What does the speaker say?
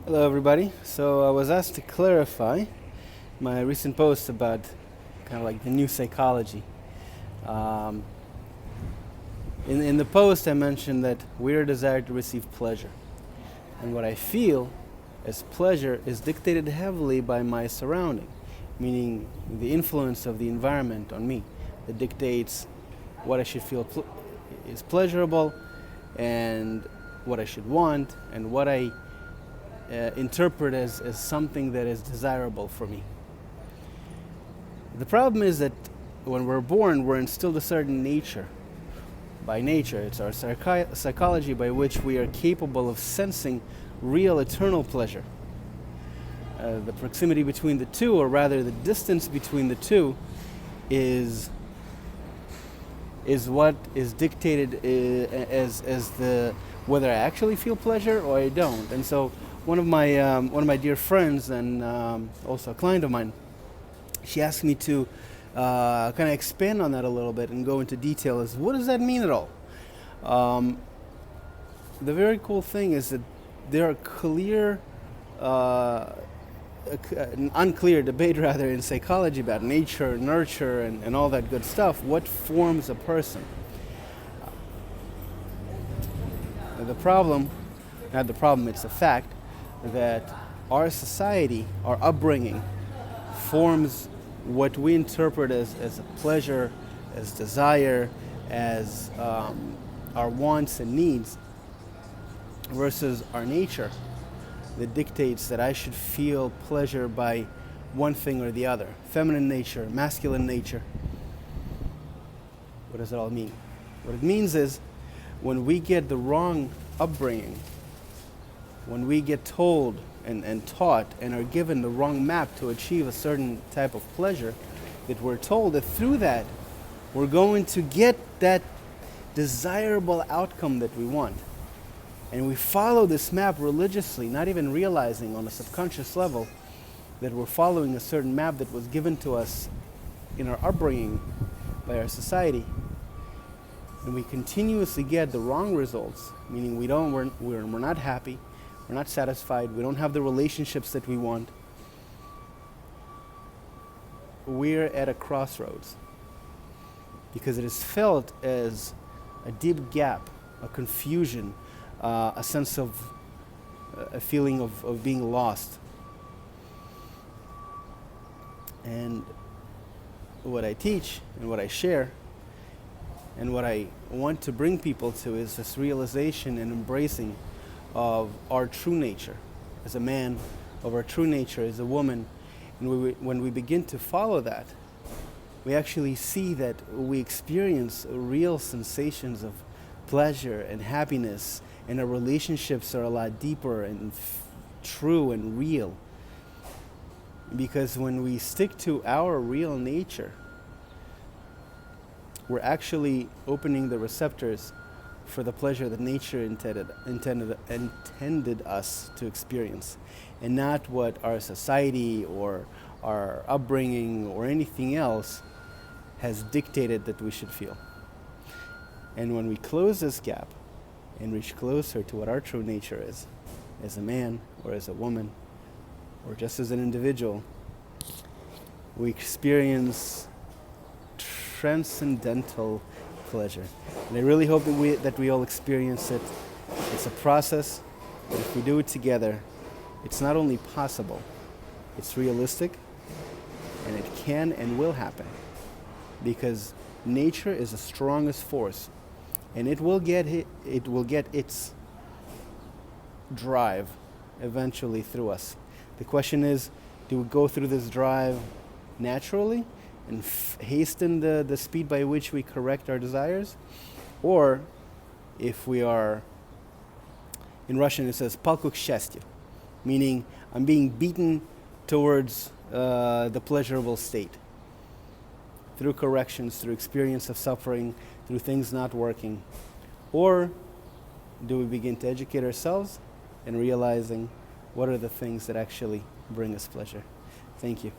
Hello, everybody. So I was asked to clarify my recent post about kind of like the new psychology. Um, in the post, I mentioned that we are desired to receive pleasure. And what I feel as pleasure is dictated heavily by my surrounding, meaning the influence of the environment on me that dictates what I should feel is pleasurable and what I should want and what I interpret as something that is desirable for me. The problem is that when we're born, we're instilled a certain nature. By nature, it's our psychology by which we are capable of sensing real eternal pleasure. The proximity between the two, or rather the distance between the two, is what is dictated as the whether I actually feel pleasure or I don't. And so one of my dear friends and also a client of mine, she asked me to kind of expand on that a little bit and go into detail as what does that mean at all. The very cool thing is that there are clear an unclear debate rather in psychology about nature, nurture, and all that good stuff. What forms a person? The problem, not the problem, it's a fact that our society, our upbringing, forms what we interpret as a pleasure, as desire, as our wants and needs, versus our nature that dictates that I should feel pleasure by one thing or the other. Feminine nature, masculine nature. What does it all mean? What it means is when we get the wrong upbringing, when we get told and taught and are given the wrong map to achieve a certain type of pleasure, that we're told that through that we're going to get that desirable outcome that we want. And we follow this map religiously, not even realizing on a subconscious level that we're following a certain map that was given to us in our upbringing by our society. And we continuously get the wrong results, meaning we're not happy, we're not satisfied, we don't have the relationships that we want. We're at a crossroads because it is felt as a deep gap, a confusion, a sense of a feeling of being lost. And what I teach and what I share and what I want to bring people to is this realization and embracing of our true nature as a man, of our true nature as a woman. And when we begin to follow that, we actually see that we experience real sensations of pleasure and happiness, and our relationships are a lot deeper and true and real. Because when we stick to our real nature, we're actually opening the receptors for the pleasure that nature intended us to experience, and not what our society or our upbringing or anything else has dictated that we should feel. And when we close this gap and reach closer to what our true nature is, as a man or as a woman, or just as an individual, we experience transcendental pleasure. And I really hope that we all experience it. It's a process, but if we do it together, it's not only possible, it's realistic, and it can and will happen. Because nature is the strongest force, and it will get its drive eventually through us. The question is, do we go through this drive naturally and hasten the speed by which we correct our desires? Or if we are, in Russian it says "palku k счастью," meaning I'm being beaten towards the pleasurable state through corrections, through experience of suffering, through things not working. Or do we begin to educate ourselves and realizing what are the things that actually bring us pleasure? Thank you.